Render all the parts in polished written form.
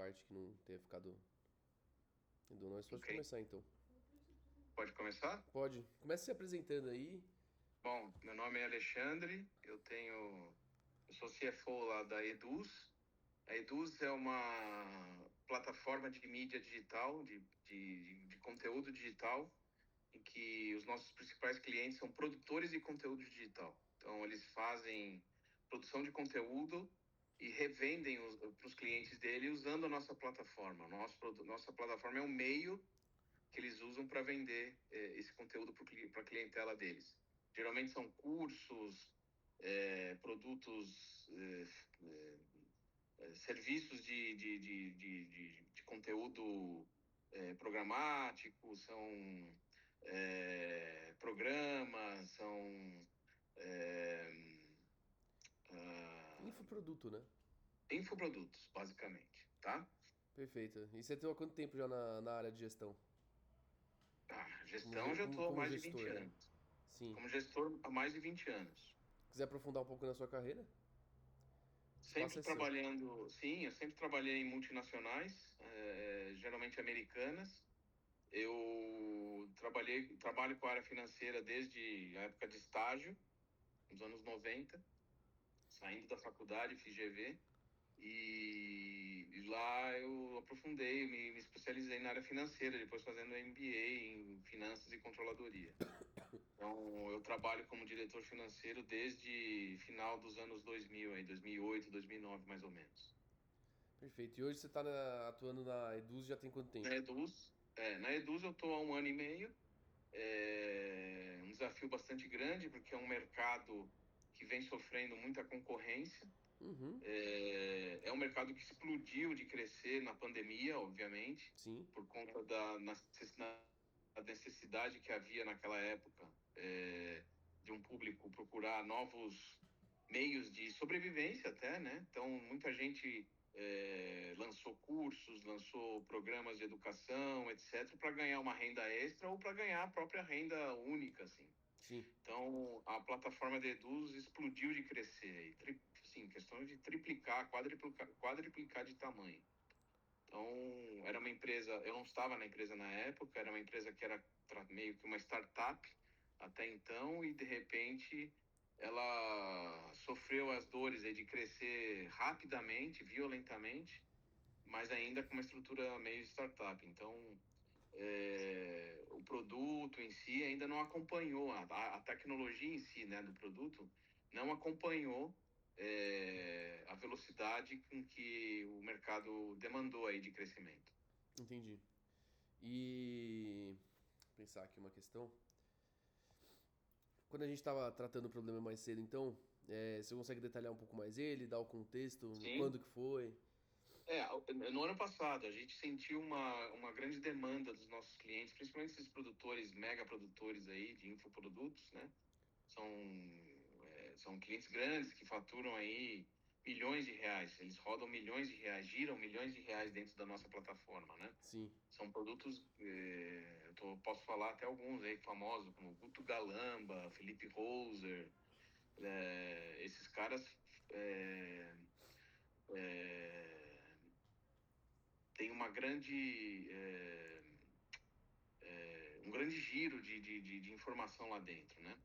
parte que não tenha ficado redondo. Mas pode Ok. começar então. Pode começar? Pode. Comece se apresentando aí. Bom, meu nome é Alexandre, eu sou CFO lá da Eduz. A Eduz é uma plataforma de mídia digital, de conteúdo digital, em que os nossos principais clientes são produtores de conteúdo digital. Então, eles fazem produção de conteúdo e revendem para os clientes dele usando a nossa plataforma. Nossa plataforma é um meio que eles usam para vender esse conteúdo para a clientela deles. Geralmente são cursos, produtos, serviços de conteúdo programático, são programas, são é, ah, Infoproduto, né? infoprodutos, basicamente, tá? Perfeito. E você tem há quanto tempo já na área de gestão? Gestão, já estou há Como mais de 20 gestor, né? anos. Sim. Como gestor, há mais de 20 anos. Quiser aprofundar um pouco na sua carreira? O espaço Sempre é seu. trabalhando, sim, eu sempre trabalhei em multinacionais, geralmente americanas. Eu trabalho com a área financeira desde a época de estágio, nos anos 90, saindo da faculdade, fiz GV, e lá eu aprofundei, me especializei na área financeira, depois fazendo MBA em finanças e controladoria. Então, eu trabalho como diretor financeiro desde final dos anos 2000, aí, 2008, 2009, mais ou menos. Perfeito. E hoje você está atuando na Eduz já tem quanto Na tempo? Eduz, na Eduz eu estou há um ano e meio. É um desafio bastante grande, porque é um mercado que vem sofrendo muita concorrência. Uhum. É um mercado que explodiu de crescer na pandemia, obviamente, Sim. por conta da necessidade que havia naquela época, de um público procurar novos meios de sobrevivência até, né? Então, muita gente lançou cursos, lançou programas de educação, etc., para ganhar uma renda extra ou para ganhar a própria renda única, assim. Sim. Então, a plataforma de Eduz explodiu de crescer, assim, questão de triplicar, quadriplicar de tamanho. Então, era uma empresa, eu não estava na empresa na época, era uma empresa que era meio que uma startup até então, e de repente ela sofreu as dores aí de crescer rapidamente, violentamente, mas ainda com uma estrutura meio startup. Então, o produto em si ainda não acompanhou, a tecnologia em si, né, do produto, não acompanhou a velocidade com que o mercado demandou aí de crescimento. Entendi. E pensar aqui uma questão. Quando a gente estava tratando o problema mais cedo, então, você consegue detalhar um pouco mais ele, dar o contexto, quando Sim. que foi? No ano passado, a gente sentiu uma grande demanda dos nossos clientes, principalmente esses produtores, mega produtores aí de infoprodutos, né? São, são clientes grandes que faturam aí milhões de reais. Eles rodam milhões de reais, giram milhões de reais dentro da nossa plataforma, né? Sim. São produtos, posso falar até alguns aí famosos, como Guto Galamba, Felipe Roser. Esses caras é, é, têm um grande giro de informação lá dentro, né?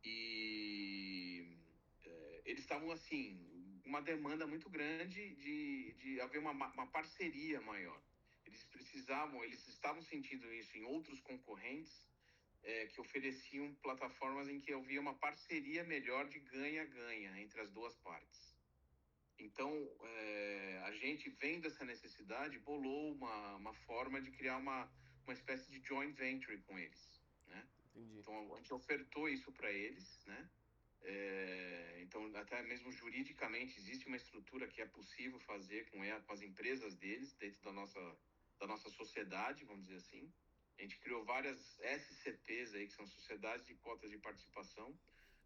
E eles estavam, assim, uma demanda muito grande de haver uma parceria maior. Eles estavam sentindo isso em outros concorrentes que ofereciam plataformas em que havia uma parceria melhor de ganha-ganha entre as duas partes. Então, a gente, vendo essa necessidade, bolou uma forma de criar uma espécie de joint venture com eles, né? Entendi. Então, a gente ofertou isso para eles, né? Então, até mesmo juridicamente, existe uma estrutura que é possível fazer com as empresas deles, dentro da nossa sociedade, vamos dizer assim. A gente criou várias SCPs aí, que são sociedades de cotas de participação,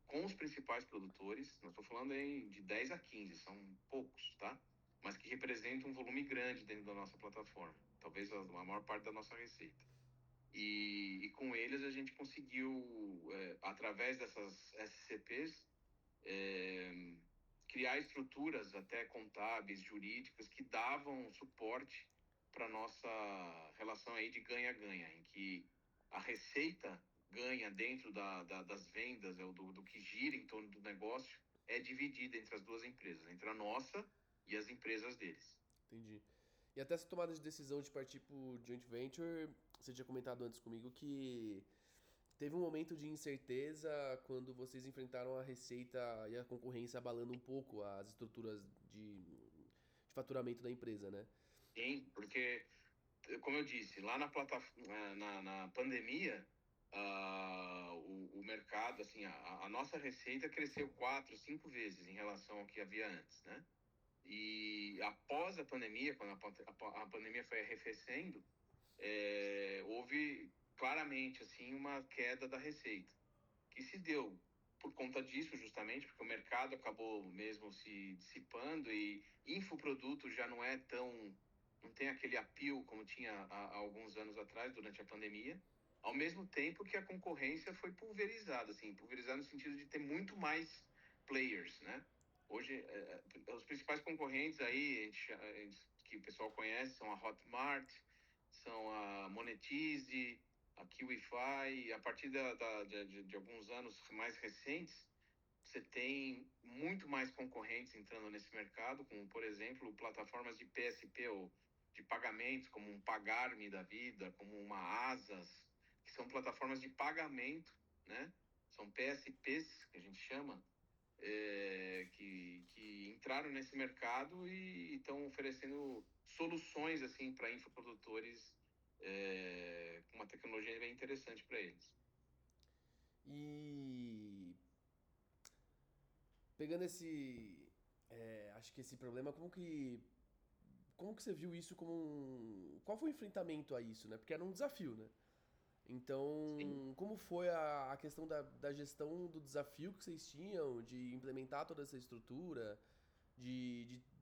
com os principais produtores. Nós estou falando aí de 10 a 15, são poucos, tá? Mas que representam um volume grande dentro da nossa plataforma, talvez a maior parte da nossa receita. E com eles a gente conseguiu, através dessas SCPs, criar estruturas até contábeis, jurídicas, que davam suporte para nossa relação aí de ganha-ganha, em que a receita ganha dentro das vendas, do que gira em torno do negócio, é dividida entre as duas empresas, entre a nossa e as empresas deles. Entendi. E até essa tomada de decisão de partir pro joint venture, você tinha comentado antes comigo que teve um momento de incerteza quando vocês enfrentaram a receita e a concorrência abalando um pouco as estruturas de faturamento da empresa, né? Sim, porque, como eu disse, lá na pandemia, o mercado, assim, a nossa receita cresceu 4, 5 vezes em relação ao que havia antes, né? E após a pandemia, quando a pandemia foi arrefecendo, houve claramente assim uma queda da receita, que se deu por conta disso justamente, porque o mercado acabou mesmo se dissipando e infoproduto já não tem aquele appeal como tinha há alguns anos atrás, durante a pandemia, ao mesmo tempo que a concorrência foi pulverizada, assim, pulverizada no sentido de ter muito mais players, né? Hoje, os principais concorrentes aí, que o pessoal conhece, são a Hotmart, são a Monetize, a KiwiFi. A partir de alguns anos mais recentes, você tem muito mais concorrentes entrando nesse mercado, como, por exemplo, plataformas de PSP ou de pagamentos, como um Pagar.me da vida, como uma Asas, que são plataformas de pagamento, né? São PSPs, que a gente chama, que entraram nesse mercado e estão oferecendo soluções assim para infoprodutores, com uma tecnologia bem interessante para eles. E pegando acho que esse problema, como que você viu isso como qual foi o enfrentamento a isso, né? Porque era um desafio, né? Sim. Então, como foi a questão da gestão do desafio que vocês tinham de implementar toda essa estrutura,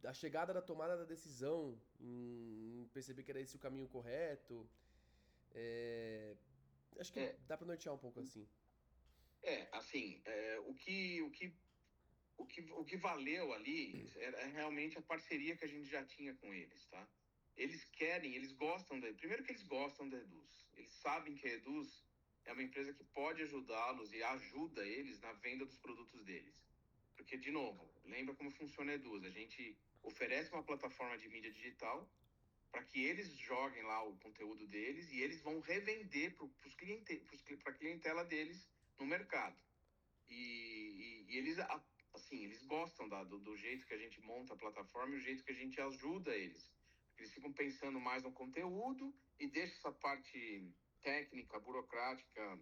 da chegada da tomada da decisão, em perceber que era esse o caminho correto? É, acho que É, dá pra nortear um pouco assim. assim, o que valeu ali era realmente a parceria que a gente já tinha com eles, tá? Eles gostam primeiro que eles gostam da Eduz. Eles sabem que a Eduz é uma empresa que pode ajudá-los e ajuda eles na venda dos produtos deles. Porque, de novo, lembra como funciona a Eduz. A gente oferece uma plataforma de mídia digital para que eles joguem lá o conteúdo deles e eles vão revender para a clientela deles no mercado. E eles, assim, eles gostam do jeito que a gente monta a plataforma e o jeito que a gente ajuda eles. Porque eles ficam pensando mais no conteúdo e deixa essa parte técnica, burocrática,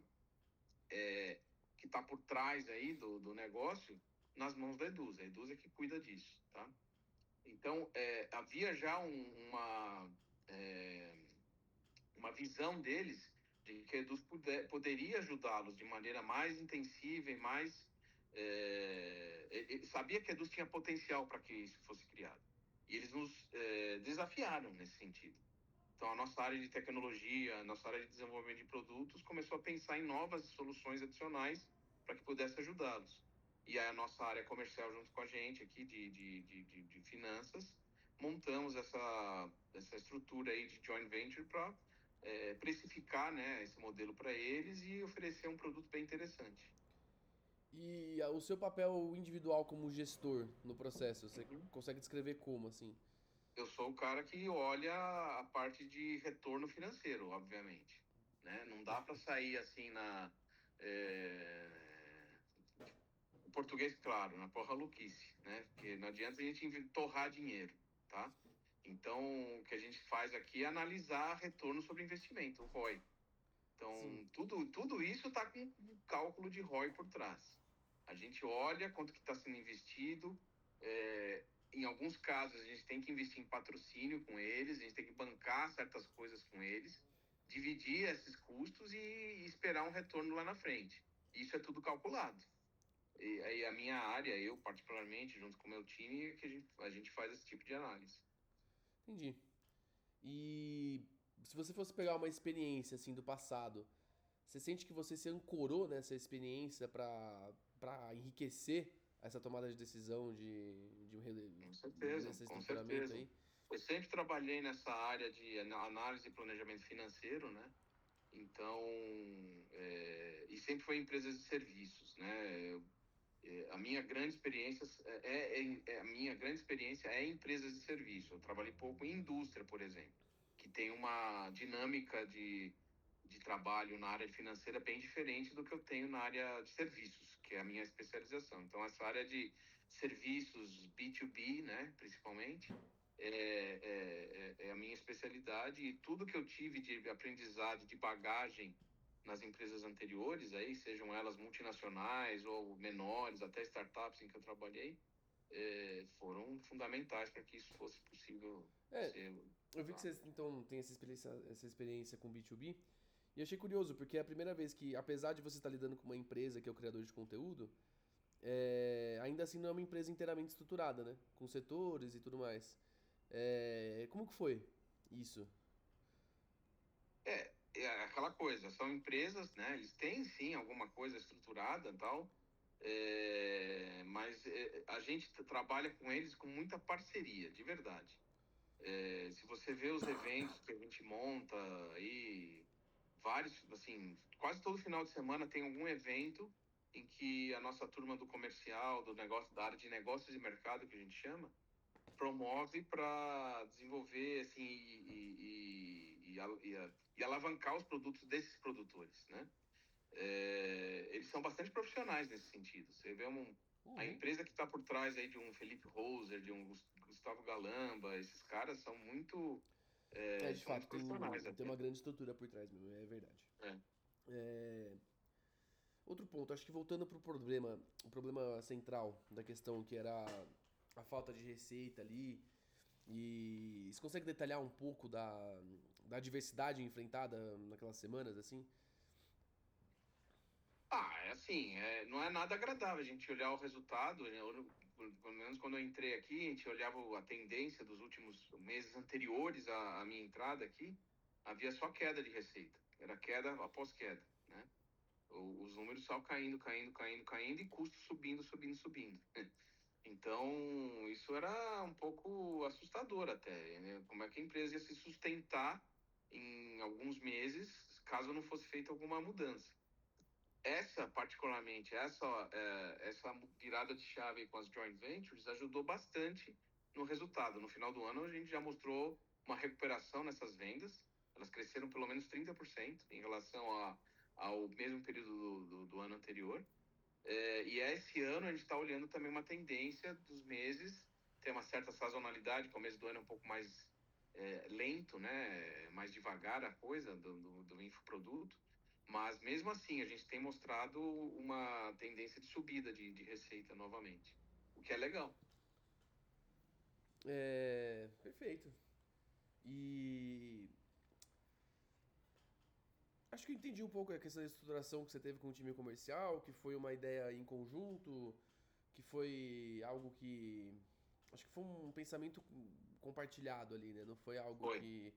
que está por trás aí do negócio nas mãos da Eduz. A Eduz é que cuida disso, tá? Então, havia já uma visão deles de que a Eduz poderia ajudá-los de maneira mais intensiva e mais... sabia que a Eduz tinha potencial para que isso fosse criado. E eles nos desafiaram nesse sentido. Então, a nossa área de tecnologia, a nossa área de desenvolvimento de produtos começou a pensar em novas soluções adicionais para que pudesse ajudá-los. E a nossa área comercial, junto com a gente aqui de finanças, montamos essa estrutura aí de joint venture para precificar, né, esse modelo para eles e oferecer um produto bem interessante. E o seu papel individual como gestor no processo, você Uhum. consegue descrever como, assim? Eu sou o cara que olha a parte de retorno financeiro, obviamente, né? Não dá para sair assim em português, claro, na porra louquice, né? Porque não adianta a gente torrar dinheiro, tá? Então, o que a gente faz aqui é analisar retorno sobre investimento, o ROI. Sim. Então, tudo isso está com um cálculo de ROI por trás. A gente olha quanto que está sendo investido. Em alguns casos, a gente tem que investir em patrocínio com eles, a gente tem que bancar certas coisas com eles, dividir esses custos e esperar um retorno lá na frente. Isso é tudo calculado. E aí a minha área, eu particularmente, junto com o meu time, que a gente faz esse tipo de análise. Entendi. E se você fosse pegar uma experiência assim do passado, você sente que você se ancorou nessa experiência para enriquecer essa tomada de decisão de Com certeza, desse com estruturamento certeza. aí? Eu sempre trabalhei nessa área de análise e planejamento financeiro, né? Então, e sempre foi em empresas de serviços, né? A minha grande experiência a minha grande experiência é em empresas de serviço. Eu trabalhei pouco em indústria, por exemplo, que tem uma dinâmica de trabalho na área financeira bem diferente do que eu tenho na área de serviços, que é a minha especialização. Então, essa área de serviços B2B, né, principalmente, é a minha especialidade, e tudo que eu tive de aprendizado, de bagagem nas empresas anteriores, aí, sejam elas multinacionais ou menores, até startups em que eu trabalhei, foram fundamentais para que isso fosse possível É, ser eu vi que usado. vocês então têm essa experiência com B2B, e eu achei curioso, porque é a primeira vez que, apesar de você estar lidando com uma empresa que é o criador de conteúdo, ainda assim não é uma empresa inteiramente estruturada, né? Com setores e tudo mais. Como que foi isso? É aquela coisa, são empresas, né? Eles têm sim alguma coisa estruturada e tal, mas a gente trabalha com eles com muita parceria, de verdade. Se você vê os eventos que a gente monta aí, vários, assim, quase todo final de semana tem algum evento em que a nossa turma do comercial, do negócio, da área de negócios e mercado, que a gente chama, promove para desenvolver assim e alavancar os produtos desses produtores, né? Eles são bastante profissionais nesse sentido. Você vê a Uhum. empresa que está por trás aí de um Felipe Roser, de um Gustavo Galamba, esses caras De são fato, muito profissionais tem uma até. grande estrutura por trás mesmo, é verdade. É. É, Outro ponto, acho que voltando pro problema, o problema central da questão que era a falta de receita ali, e você consegue detalhar um pouco da diversidade enfrentada naquelas semanas, assim? É assim, não é nada agradável a gente olhar o resultado, né? Pelo menos quando eu entrei aqui, a gente olhava a tendência dos últimos meses anteriores à minha entrada aqui, havia só queda de receita, era queda após queda, né? Os números só caindo, caindo, caindo, caindo, e custos subindo, subindo, subindo. Então, isso era um pouco assustador até, né? Como é que a empresa ia se sustentar em alguns meses caso não fosse feita alguma mudança. Particularmente, essa virada de chave com as joint ventures ajudou bastante no resultado. No final do ano, a gente já mostrou uma recuperação nessas vendas. Elas cresceram pelo menos 30% em relação ao mesmo período do ano anterior. E esse ano a gente está olhando também uma tendência dos meses, tem uma certa sazonalidade, começo do ano é um pouco mais lento, né? Mais devagar a coisa do infoproduto, mas mesmo assim a gente tem mostrado uma tendência de subida de receita novamente, o que é legal. Perfeito. E acho que eu entendi um pouco a questão da estruturação que você teve com o time comercial, que foi uma ideia em conjunto, que foi algo que. Acho que foi um pensamento compartilhado ali, né? Não foi algo Foi. que.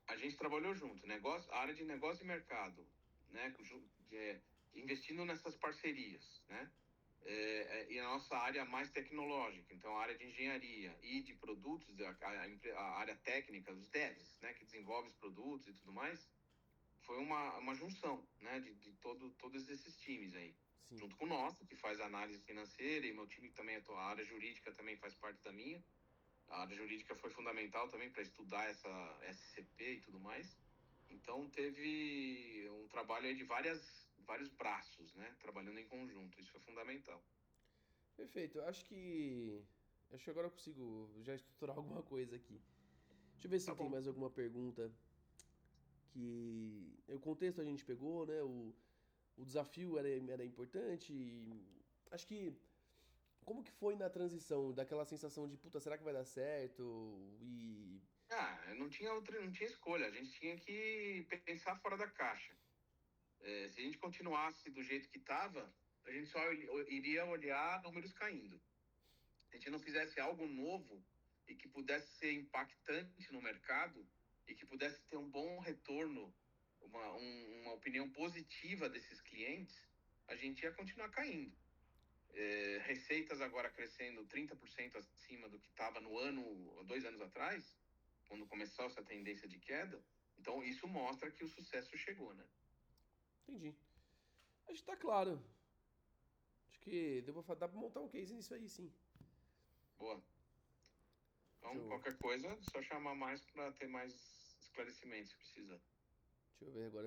A gente trabalhou junto, a área de negócio e mercado, né? Investindo nessas parcerias, né? E a nossa área mais tecnológica, então a área de engenharia e de produtos, a área técnica, os devs, né? Que desenvolve os produtos e tudo mais, foi uma junção, né? De todos esses times aí. Sim. Junto com o nosso, que faz análise financeira, e meu time também, a área jurídica também faz parte da minha. A área jurídica foi fundamental também para estudar essa SCP e tudo mais. Então, teve um trabalho aí de vários braços, né? Trabalhando em conjunto. Isso foi fundamental. Perfeito. Acho que agora eu consigo já estruturar alguma coisa aqui. Deixa eu ver Tá se tem bom. mais alguma pergunta que. O contexto a gente pegou, né? O desafio era importante. Acho que. Como que foi na transição daquela sensação de, puta, será que vai dar certo? Não tinha escolha. A gente tinha que pensar fora da caixa. Se a gente continuasse do jeito que estava, a gente só iria olhar números caindo. Se a gente não fizesse algo novo e que pudesse ser impactante no mercado e que pudesse ter um bom retorno, uma opinião positiva desses clientes, a gente ia continuar caindo. receitas agora crescendo 30% acima do que estava no ano, 2 anos atrás, quando começou essa tendência de queda. Então, isso mostra que o sucesso chegou, né? Entendi. Acho que tá claro. Acho que dá pra montar um case nisso aí, sim. Boa. Deixa Então, eu, qualquer coisa, só chamar mais para ter mais esclarecimentos se precisar. deixa eu ver agora